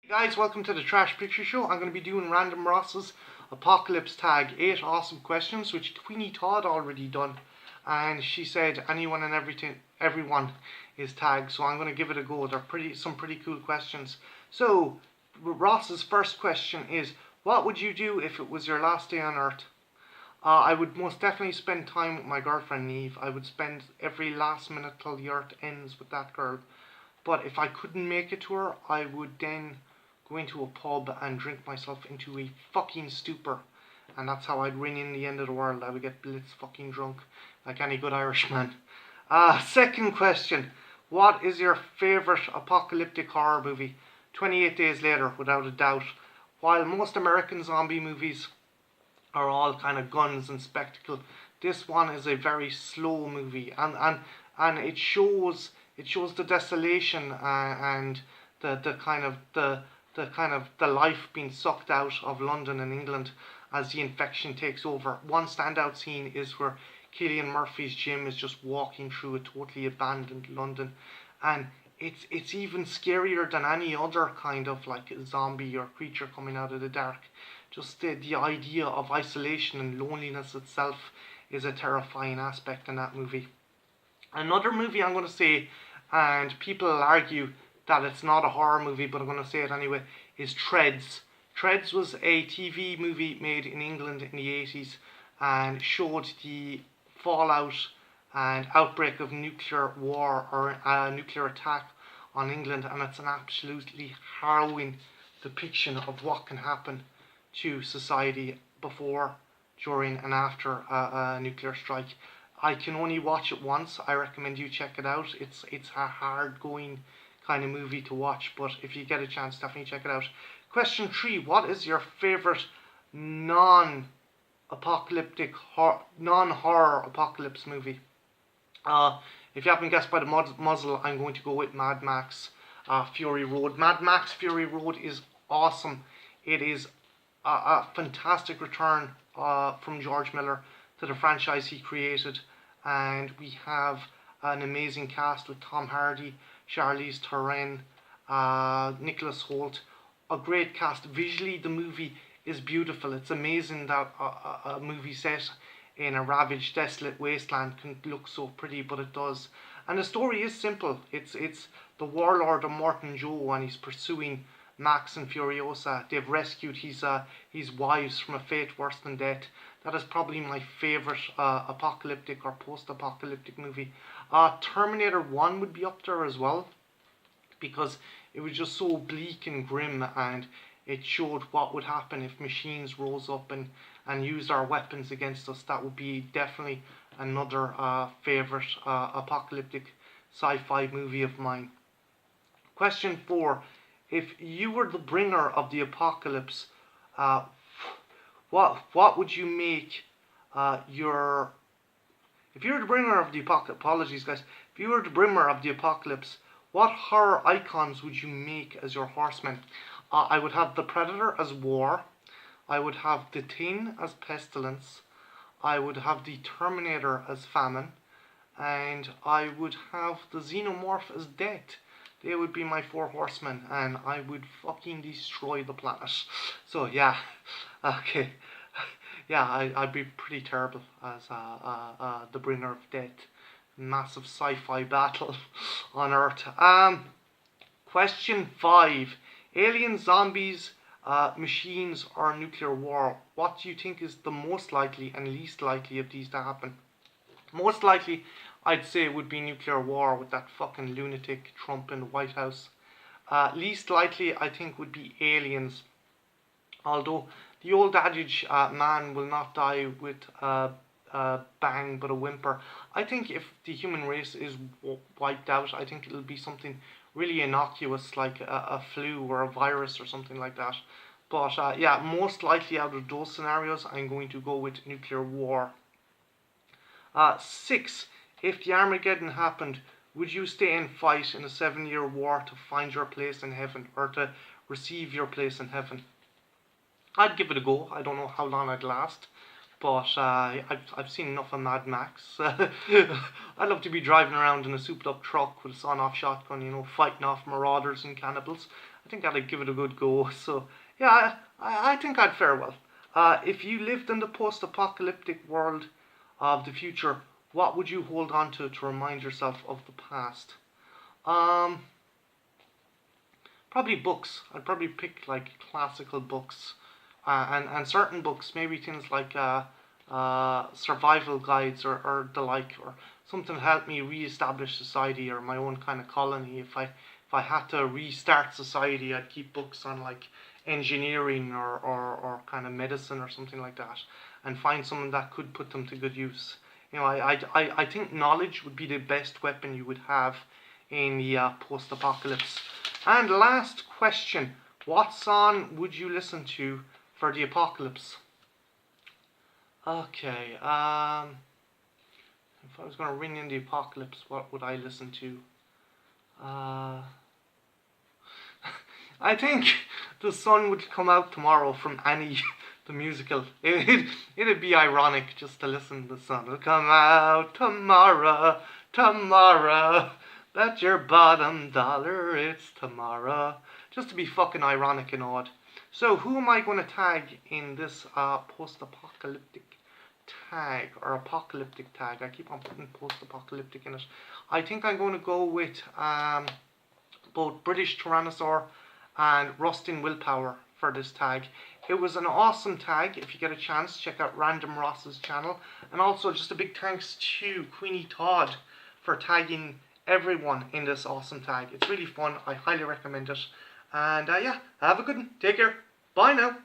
Hey guys, welcome to the Trash Picture Show. I'm going to be doing Random Ross's Apocalypse Tag. 8 awesome questions, which Queenie Todd already done. And she said anyone and everyone is tagged. So I'm going to give it a go. They're some pretty cool questions. So, Ross's first question is, what would you do if it was your last day on Earth? I would most definitely spend time with my girlfriend Neve. I would spend every last minute till the Earth ends with that girl. But if I couldn't make it to her, I would then go into a pub and drink myself into a fucking stupor. And that's how I'd ring in the end of the world. I would get blitz fucking drunk, like any good Irishman. Second question. What is your favourite apocalyptic horror movie? 28 Days Later, without a doubt. While most American zombie movies are all kind of guns and spectacle, this one is a very slow movie. And it shows the desolation and the kind of the life being sucked out of London and England as the infection takes over. One standout scene is where Cillian Murphy's gym is just walking through a totally abandoned London, and it's even scarier than any other kind of like zombie or creature coming out of the dark. Just the idea of isolation and loneliness itself is a terrifying aspect in that movie. Another movie I'm going to say, and people argue that it's not a horror movie, but I'm going to say it anyway, is Treads. Treads was a TV movie made in England in the 80s and showed the fallout and outbreak of nuclear war or nuclear attack on England, and it's an absolutely harrowing depiction of what can happen to society before, during and after a nuclear strike. I can only watch it once. I recommend you check it out. It's a hard going kind of movie to watch, but if you get a chance, definitely check it out. Question 3. What is your favourite non-horror apocalypse movie? If you haven't guessed by the muzzle, I'm going to go with Mad Max Fury Road. Mad Max Fury Road is awesome. It is a fantastic return from George Miller to the franchise he created, and we have an amazing cast with Tom Hardy, Charlize Theron, Nicholas Hoult, a great cast. Visually, the movie is beautiful. It's amazing that a movie set in a ravaged, desolate wasteland can look so pretty, but it does. And the story is simple. It's the warlord Immortan Joe, and he's pursuing Max and Furiosa. They've rescued his wives from a fate worse than death. That is probably my favourite apocalyptic or post-apocalyptic movie. Terminator 1 would be up there as well, because it was just so bleak and grim, and it showed what would happen if machines rose up and used our weapons against us. That would be definitely another favourite apocalyptic sci-fi movie of mine. Question 4. If you were the bringer of the apocalypse, what would you make your... If you were the bringer of the apocalypse... Apologies, guys. If you were the bringer of the apocalypse, what horror icons would you make as your horsemen? I would have the Predator as War. I would have the Thing as Pestilence. I would have the Terminator as Famine. And I would have the Xenomorph as Death. They would be my 4 horsemen, and I would fucking destroy the planet. So yeah, okay, yeah, I'd be pretty terrible as the bringer of death. Massive sci-fi battle on Earth. Question 5. Aliens, zombies, machines, or nuclear war. What do you think is the most likely and least likely of these to happen? Most likely, I'd say it would be nuclear war with that fucking lunatic Trump in the White House. Least likely, I think, would be aliens. Although the old adage, man will not die with a bang but a whimper. I think if the human race is wiped out, I think it'll be something really innocuous like a flu or a virus or something like that. But yeah, most likely out of those scenarios, I'm going to go with nuclear war. 6. If the Armageddon happened, would you stay and fight in a 7-year war to find your place in heaven, or to receive your place in heaven? I'd give it a go. I don't know how long I'd last, but I've seen enough of Mad Max. I'd love to be driving around in a souped up truck with a sawn-off shotgun, you know, fighting off marauders and cannibals. I think I'd give it a good go. So yeah, I think I'd fare well. If you lived in the post-apocalyptic world of the future, what would you hold on to remind yourself of the past? Um, Probably books. I'd probably pick like classical books, and certain books, maybe things like survival guides or the like, or something to help me re-establish society or my own kind of colony. If I had to restart society, I'd keep books on like engineering or kind of medicine or something like that, and find someone that could put them to good use. You know, I think knowledge would be the best weapon you would have in the post-apocalypse. And last question, what song would you listen to for the apocalypse? Okay, if I was going to ring in the apocalypse, what would I listen to? I think the sun would come out tomorrow from Annie, the musical. It'd be ironic just to listen to the sun will come out tomorrow, tomorrow. Bet your bottom dollar it's tomorrow. Just to be fucking ironic and odd. So who am I going to tag in this post-apocalyptic tag or apocalyptic tag? I keep on putting post-apocalyptic in it. I think I'm going to go with both British Tyrannosaur and Rustin Willpower for this tag. It was an awesome tag. If you get a chance, check out Random Ross's channel. And also just a big thanks to Queenie Todd for tagging everyone in this awesome tag. It's really fun. I highly recommend it. And yeah, have a good one. Take care. Bye now.